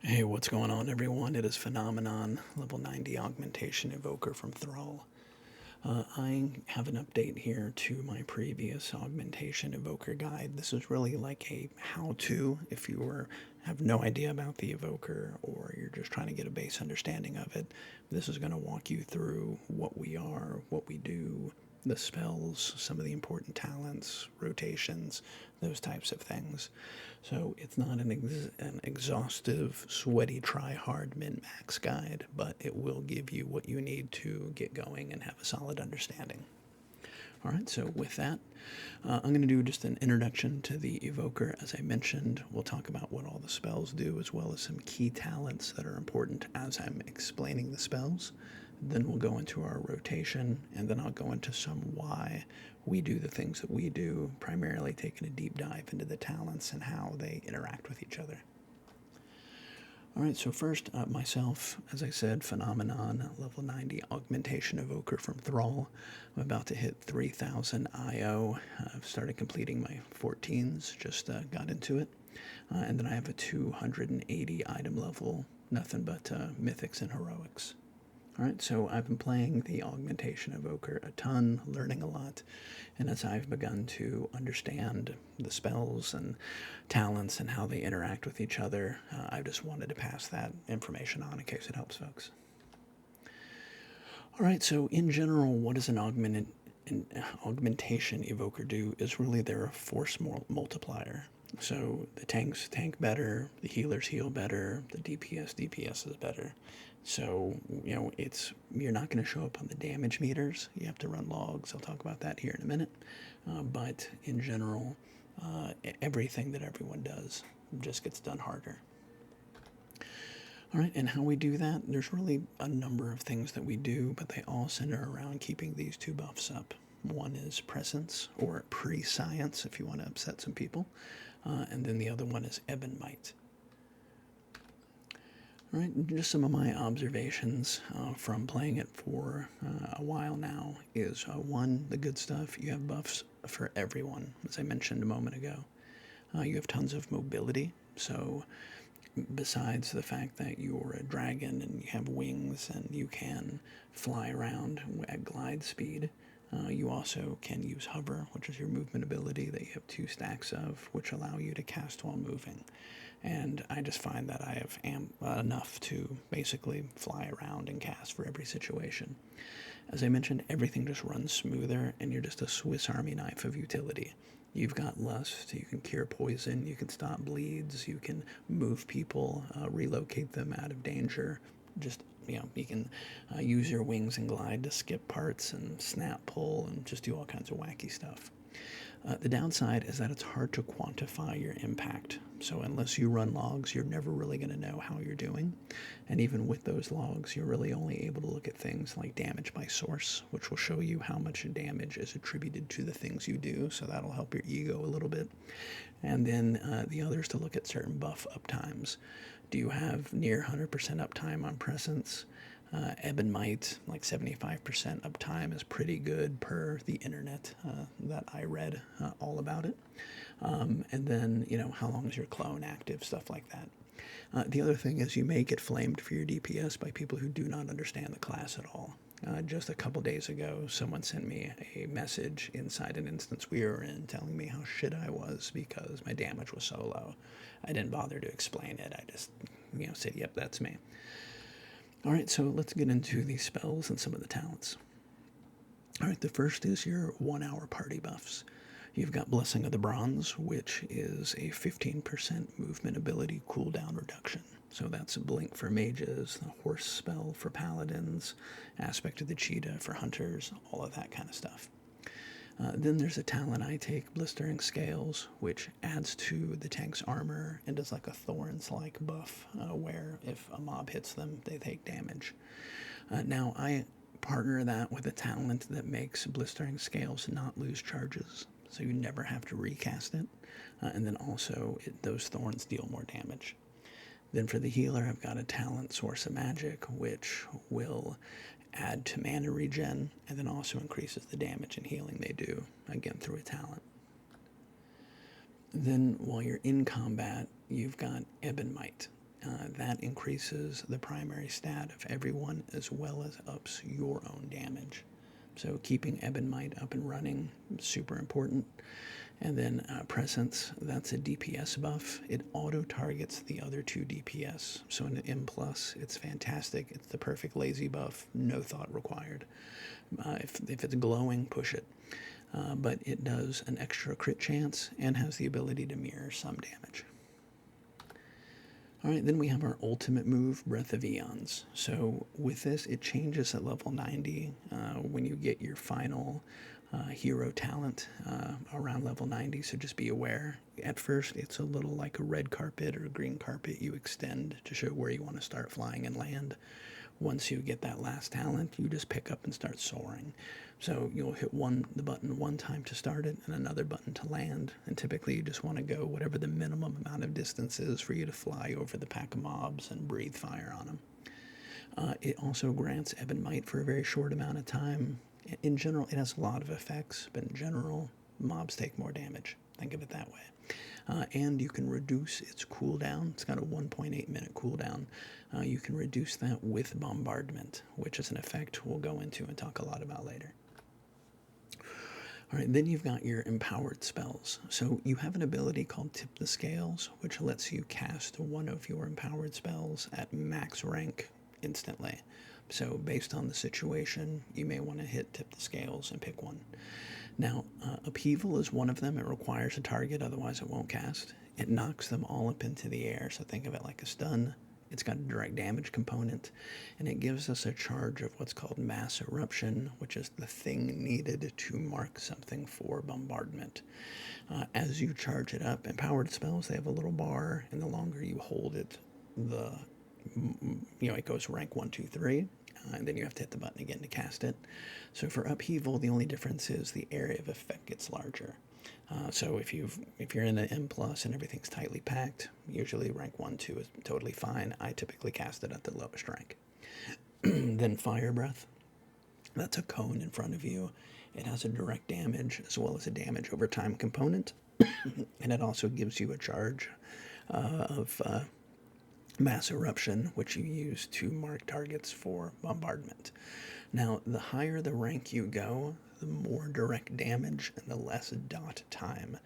Hey, what's going on, everyone? It is Phenomenon, level 90 Augmentation Evoker from Thrall. I have an update here to my previous Augmentation Evoker guide. This is really like a how-to if you have no idea about the Evoker or you're just trying to get a base understanding of it. This is going to walk you through what we are, what we do, the spells, some of the important talents, rotations, those types of things. So it's not an exhaustive, sweaty, try hard min max guide, but it will give you what you need to get going and have a solid understanding. All right, so with that, I'm going to do just an introduction to the Evoker. As I mentioned, we'll talk about what all the spells do, as well as some key talents that are important as I'm explaining the spells. Then we'll go into our rotation, and then I'll go into some why we do the things that we do, primarily taking a deep dive into the talents and how they interact with each other. All right, so first, myself, as I said, Phenomenon, level 90 Augmentation Evoker from Thrall. I'm about to hit 3,000 IO. I've started completing my 14s, just got into it. And then I have a 280 item level, nothing but mythics and heroics. All right, so I've been playing the Augmentation Evoker a ton, learning a lot, and as I've begun to understand the spells and talents and how they interact with each other, I just wanted to pass that information on in case it helps folks. All right, so in general, what does an augmentation evoker do is really they're a force multiplier. So the tanks tank better, the healers heal better, the DPS is better. So it's you're not going to show up on the damage meters. You have to run logs. I'll talk about that here in a minute. But in general, everything that everyone does just gets done harder. All right, and how we do that, there's really a number of things that we do, but they all center around keeping these two buffs up. One is presence, or pre-science, if you want to upset some people, and then the other one is ebb and might. All right, just some of my observations from playing it for a while now is one, the good stuff, you have buffs for everyone, as I mentioned a moment ago. You have tons of mobility, so besides the fact that you're a dragon and you have wings and you can fly around at glide speed, you also can use hover, which is your movement ability that you have 2 stacks of, which allow you to cast while moving. And I just find that I have enough to basically fly around and cast for every situation. As I mentioned, everything just runs smoother, and you're just a Swiss Army knife of utility. You've got lust, you can cure poison, you can stop bleeds, you can move people, relocate them out of danger. Just, you can use your wings and glide to skip parts and snap pull and just do all kinds of wacky stuff. The downside is that it's hard to quantify your impact. So unless you run logs, you're never really going to know how you're doing. And even with those logs, you're really only able to look at things like damage by source, which will show you how much damage is attributed to the things you do. So that'll help your ego a little bit. And then the other is to look at certain buff uptimes. Do you have near 100% uptime on presence? Ebb and might, like 75% uptime, is pretty good per the internet that I read all about it. And then, how long is your clone active, stuff like that. The other thing is you may get flamed for your DPS by people who do not understand the class at all. Just a couple days ago, someone sent me a message inside an instance we were in telling me how shit I was because my damage was so low. I didn't bother to explain it. I just, said, yep, that's me. All right, so let's get into the spells and some of the talents. All right, the first is your 1 hour party buffs. You've got Blessing of the Bronze, which is a 15% movement ability cooldown reduction. So that's a blink for mages, the horse spell for paladins, aspect of the cheetah for hunters, all of that kind of stuff. Then there's a talent I take, Blistering Scales, which adds to the tank's armor and does like a Thorns-like buff, where if a mob hits them, they take damage. Now, I partner that with a talent that makes Blistering Scales not lose charges, so you never have to recast it. And then also, those Thorns deal more damage. Then for the healer, I've got a talent, Source of Magic, which will add to mana regen, and then also increases the damage and healing they do, again through a talent. Then while you're in combat, you've got Ebb and Might. that increases the primary stat of everyone as well as ups your own damage. So keeping Ebon Might up and running is super important. And then Presence, that's a DPS buff. It auto-targets the other two DPS. So in an M+, it's fantastic. It's the perfect lazy buff, no thought required. If it's glowing, push it. But it does an extra crit chance and has the ability to mirror some damage. All right, then we have our ultimate move, Breath of Eons. So with this, it changes at level 90 when you get your final hero talent around level 90, so just be aware. At first, it's a little like a red carpet or a green carpet you extend to show where you want to start flying and land. Once you get that last talent, you just pick up and start soaring. So you'll hit the button one time to start it and another button to land. And typically you just want to go whatever the minimum amount of distance is for you to fly over the pack of mobs and breathe fire on them. It also grants Ebon Might for a very short amount of time. In general, it has a lot of effects, but in general, mobs take more damage. Think of it that way. And you can reduce its cooldown. It's got a 1.8 minute cooldown. You can reduce that with bombardment, which is an effect we'll go into and talk a lot about later. All right, then you've got your empowered spells. So you have an ability called Tip the Scales, which lets you cast one of your empowered spells at max rank instantly. So based on the situation, you may want to hit Tip the Scales and pick one. Now, Upheaval is one of them. It requires a target, otherwise it won't cast. It knocks them all up into the air, so think of it like a stun. It's got a direct damage component, and it gives us a charge of what's called Mass Eruption, which is the thing needed to mark something for bombardment. As you charge it up, empowered spells, they have a little bar, and the longer you hold it, it goes rank 1, 2, 3. And then you have to hit the button again to cast it. So for Upheaval, the only difference is the area of effect gets larger. So if you're in an M+ and everything's tightly packed, usually rank 1, 2 is totally fine. I typically cast it at the lowest rank. Then Fire Breath. That's a cone in front of you. It has a direct damage as well as a damage over time component. And it also gives you a charge of Mass Eruption, which you use to mark targets for bombardment. Now, the higher the rank you go, the more direct damage and the less dot time.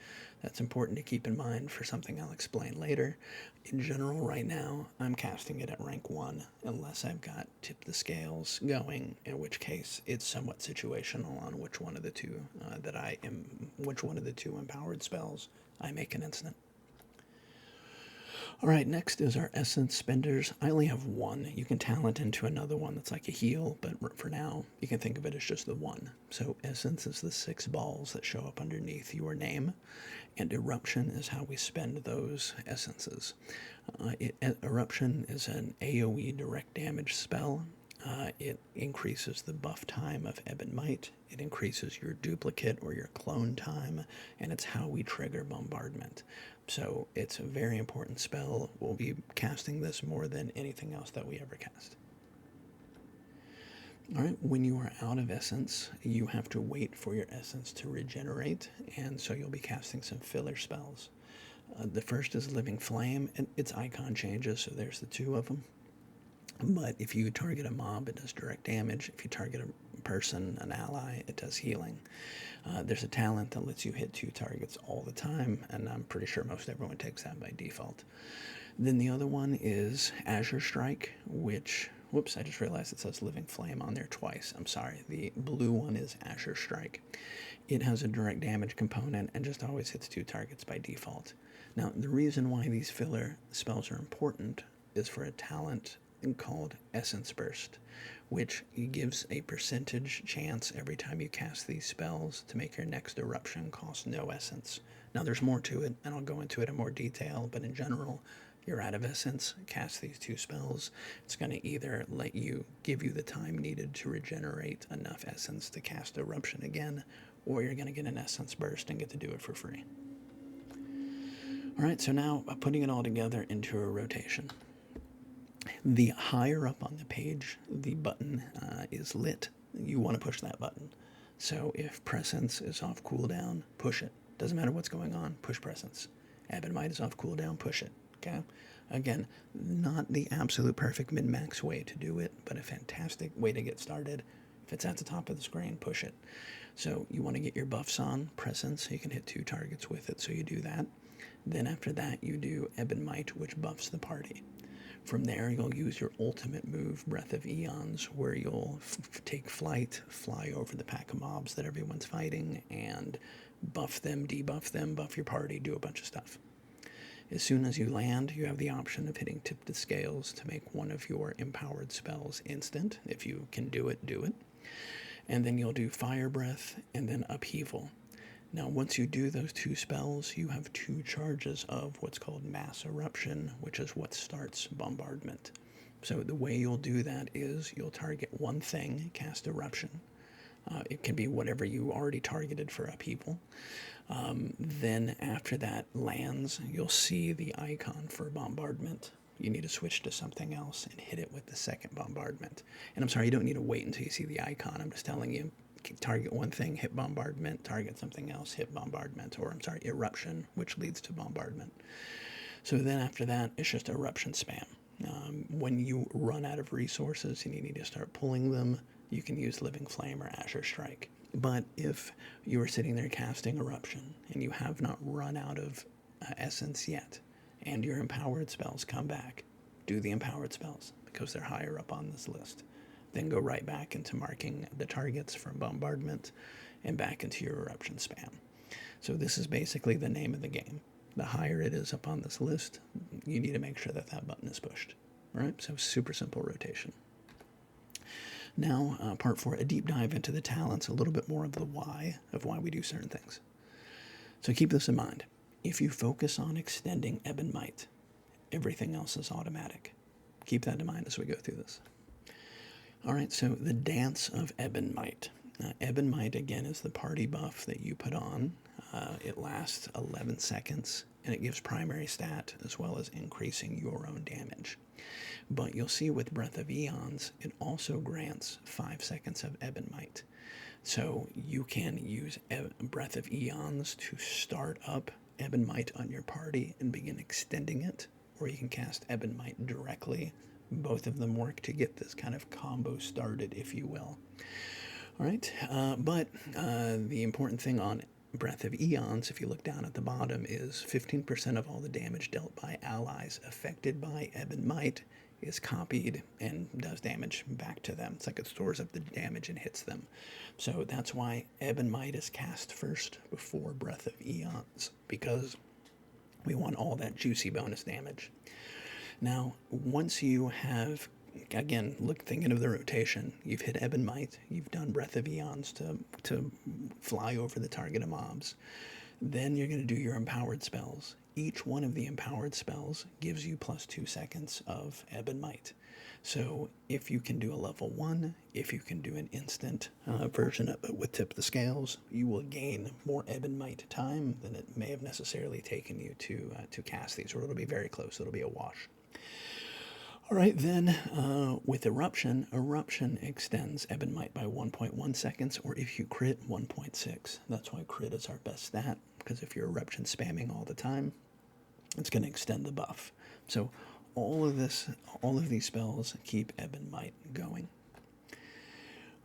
That's important to keep in mind for something I'll explain later. In general, right now, I'm casting it at rank 1, unless I've got Tip the Scales going, in which case it's somewhat situational on which one of the two empowered spells I make an instant. All right, next is our essence spenders. I only have one. You can talent into another one that's like a heal, but for now, you can think of it as just the one. So essence is the 6 balls that show up underneath your name, and eruption is how we spend those essences. Eruption is an AoE direct damage spell. It increases the buff time of Ebon Might. It increases your duplicate or your clone time, and it's how we trigger bombardment. So it's a very important spell. We'll be casting this more than anything else that we ever cast. All right, when you are out of essence, you have to wait for your essence to regenerate, and so you'll be casting some filler spells. The first is Living Flame, and its icon changes, so there's the 2 of them. But if you target a mob, it does direct damage. If you target a person, an ally, it does healing. There's a talent that lets you hit 2 targets all the time, and I'm pretty sure most everyone takes that by default. Then the other one is Azure Strike, which, whoops, I just realized it says Living Flame on there twice. I'm sorry. The blue one is Azure Strike. It has a direct damage component and just always hits 2 targets by default. Now, the reason why these filler spells are important is for a talent called Essence Burst, which gives a percentage chance every time you cast these spells to make your next eruption cost no essence. Now there's more to it, and I'll go into it in more detail, but in general, you're out of essence, cast these 2 spells. It's going to either give you the time needed to regenerate enough essence to cast eruption again, or you're going to get an Essence Burst and get to do it for free. All right, so now putting it all together into a rotation. The higher up on the page the button is lit, you want to push that button. So if Presence is off cooldown, push it. Doesn't matter what's going on, push Presence. Ebon Might is off cooldown, push it. Okay? Again, not the absolute perfect min-max way to do it, but a fantastic way to get started. If it's at the top of the screen, push it. So you want to get your buffs on, presence, so you can hit 2 targets with it, so you do that. Then after that, you do Ebon Might, which buffs the party. From there, you'll use your ultimate move, Breath of Eons, where you'll take flight, fly over the pack of mobs that everyone's fighting, and buff them, debuff them, buff your party, do a bunch of stuff. As soon as you land, you have the option of hitting Tip the Scales to make one of your empowered spells instant. If you can do it, do it. And then you'll do Fire Breath and then Upheaval. Now, once you do those 2 spells, you have 2 charges of what's called Mass Eruption, which is what starts Bombardment. So the way you'll do that is you'll target one thing, cast Eruption. It can be whatever you already targeted for Upheaval. Then after that lands, you'll see the icon for Bombardment. You need to switch to something else and hit it with the second Bombardment. And I'm sorry, you don't need to wait until you see the icon. I'm just telling you, target one thing, hit Bombardment, target something else, hit Bombardment, or I'm sorry, Eruption, which leads to Bombardment. So then after that, it's just Eruption spam. When you run out of resources and you need to start pulling them, you can use Living Flame or Azure Strike. But if you are sitting there casting Eruption and you have not run out of essence yet, and your empowered spells come back, do the empowered spells because they're higher up on this list. Then go right back into marking the targets from Bombardment and back into your Eruption spam. So this is basically the name of the game. The higher it is up on this list, you need to make sure that that button is pushed. All right, so super simple rotation. Now, part 4, a deep dive into the talents, a little bit more of the why of why we do certain things. So keep this in mind. If you focus on extending Ebon Might, everything else is automatic. Keep that in mind as we go through this. All right, so the Dance of Ebon Might. Ebon Might, again, is the party buff that you put on. It lasts 11 seconds, and it gives primary stat as well as increasing your own damage. But you'll see with Breath of Eons, it also grants 5 seconds of Ebon Might. So you can use Breath of Eons to start up Ebon Might on your party and begin extending it, or you can cast Ebon Might directly. Both of them work to get this kind of combo started, if you will. All right, but the important thing on Breath of Eons, if you look down at the bottom, is 15% of all the damage dealt by allies affected by Ebon Might is copied and does damage back to them. It's like it stores up the damage and hits them. So that's why Ebon Might is cast first before Breath of Eons, because we want all that juicy bonus damage. Now, once you have, again, thinking of the rotation, you've hit Ebon Might, you've done Breath of Eons to fly over the target of mobs, then you're going to do your empowered spells. Each one of the empowered spells gives you plus 2 seconds of Ebon Might. So if you can do a level 1, if you can do an instant version of it with Tip the Scales, you will gain more Ebon Might time than it may have necessarily taken you to cast these, or it'll be very close. It'll be a wash. All right, then with Eruption, Eruption extends Ebon Might by 1.1 seconds, or if you crit, 1.6. That's why crit is our best stat, because if you're Eruption spamming all the time, it's going to extend the buff. So all of these spells keep Ebon Might going.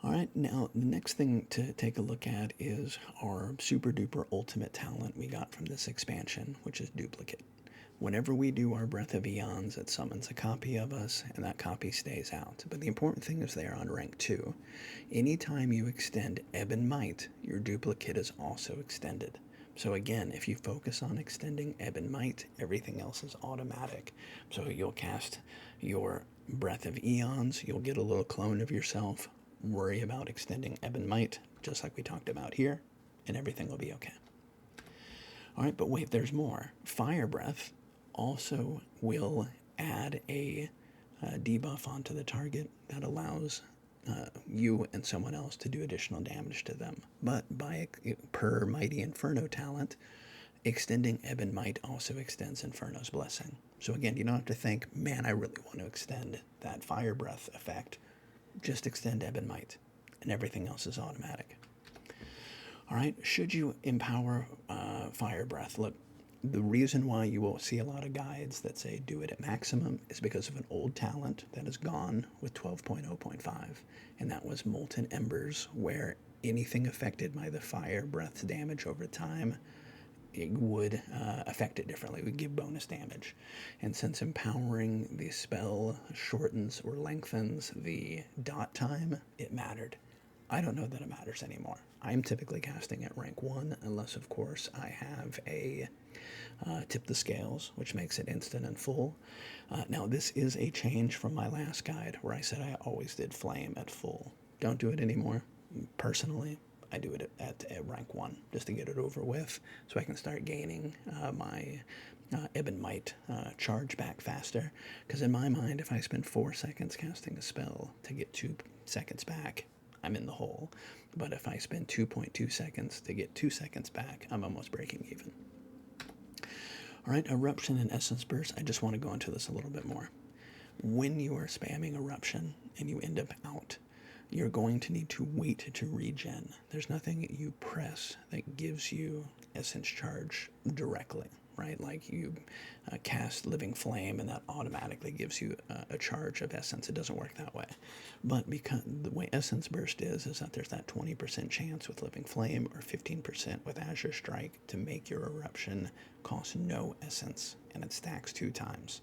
All right, now the next thing to take a look at is our super duper ultimate talent we got from this expansion, which is Duplicate. Whenever we do our Breath of Eons, it summons a copy of us, and that copy stays out. But the important thing is they are on rank 2. Anytime you extend Ebon Might, your duplicate is also extended. So again, if you focus on extending Ebon Might, everything else is automatic. So you'll cast your Breath of Eons, you'll get a little clone of yourself, worry about extending Ebon Might, just like we talked about here, and everything will be okay. All right, but wait, there's more. Fire Breath also will add a debuff onto the target that allows you and someone else to do additional damage to them. But per Mighty Inferno talent, extending Ebon Might also extends Inferno's Blessing. So again, you don't have to think, man, I really want to extend that Fire Breath effect. Just extend Ebon Might, and everything else is automatic. All right, should you empower Fire Breath? Look, The reason why you will see a lot of guides that say do it at maximum is because of an old talent that is gone with 12.0.5, and that was Molten Embers, where anything affected by the fire breath's damage over time, it would affect it differently. It would give bonus damage. And since empowering the spell shortens or lengthens the dot time, it mattered. I don't know that it matters anymore. I'm typically casting at rank 1, unless, of course, I have a tip the scales, which makes it instant and full. Now, this is a change from my last guide where I said I always did flame at full. Don't do it anymore. Personally, I do it at rank 1 just to get it over with so I can start gaining my Ebon Might charge back faster. Because in my mind, if I spend 4 seconds casting a spell to get 2 seconds back, I'm in the hole. But if I spend 2.2 seconds to get 2 seconds back, I'm almost breaking even. All right, Eruption and Essence Burst. I just want to go into this a little bit more. When you are spamming Eruption and you end up out, you're going to need to wait to regen. There's nothing you press that gives you Essence Charge directly, right? Like you cast Living Flame and that automatically gives you a charge of Essence. It doesn't work that way. But because the way Essence Burst is that there's that 20% chance with Living Flame or 15% with Azure Strike to make your Eruption cost no Essence, and it stacks 2 times.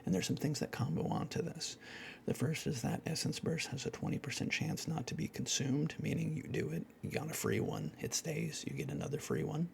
And there's some things that combo onto this. The first is that Essence Burst has a 20% chance not to be consumed, meaning you do it, you got a free one, it stays, you get another free one.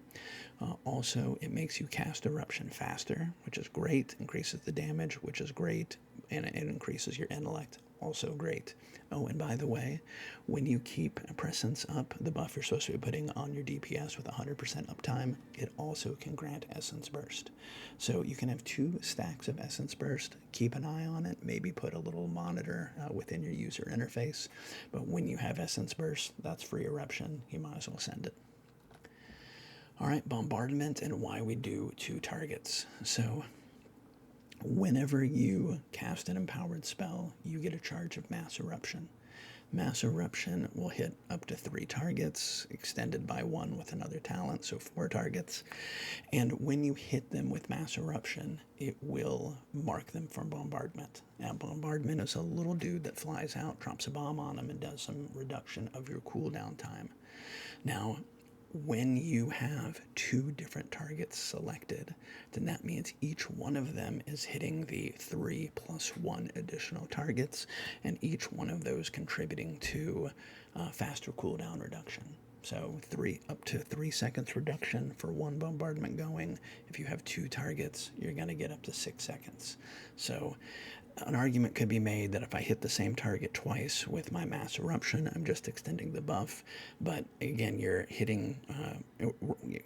Also, it makes you cast Eruption faster, which is great, increases the damage, which is great, and it increases your intellect, also great. Oh, and by the way, when you keep Presence up, the buff you're supposed to be putting on your DPS with 100% uptime, it also can grant Essence Burst. So you can have 2 stacks of Essence Burst, keep an eye on it, maybe put a little monitor within your user interface, but when you have Essence Burst, that's free Eruption, you might as well send it. All right, Bombardment and why we do 2 targets. So whenever you cast an empowered spell, you get a charge of Mass Eruption. Mass Eruption will hit up to 3 targets, extended by 1 with another talent, so 4 targets. And when you hit them with Mass Eruption, it will mark them for Bombardment. Now, Bombardment is a little dude that flies out, drops a bomb on them, and does some reduction of your cooldown time. Now, when you have 2 different targets selected, then that means each one of them is hitting the 3 + 1 additional targets, and each one of those contributing to faster cooldown reduction. So up to 3 seconds reduction for 1 bombardment going. If you have 2 targets, you're going to get up to 6 seconds. So an argument could be made that if I hit the same target twice with my Mass Eruption, I'm just extending the buff. But again, you're hitting,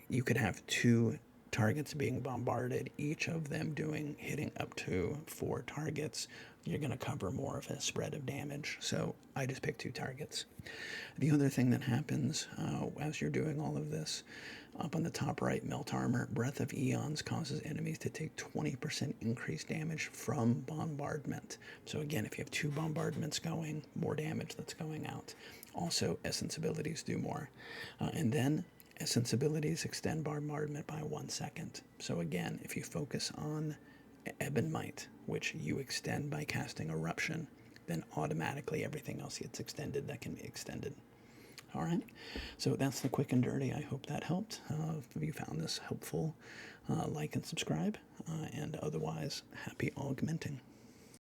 you could have 2 targets being bombarded, each of them hitting up to 4 targets. You're going to cover more of a spread of damage. So I just picked 2 targets. The other thing that happens as you're doing all of this, up on the top right, Melt Armor, Breath of Eons causes enemies to take 20% increased damage from bombardment. So again, if you have 2 bombardments going, more damage that's going out. Also, Essence abilities do more. And then Essence abilities extend bombardment by 1 second. So again, if you focus on Ebon Might, which you extend by casting Eruption, then automatically everything else gets extended that can be extended. All right, so that's the quick and dirty. I hope that helped. If you found this helpful, like and subscribe, and otherwise, happy augmenting.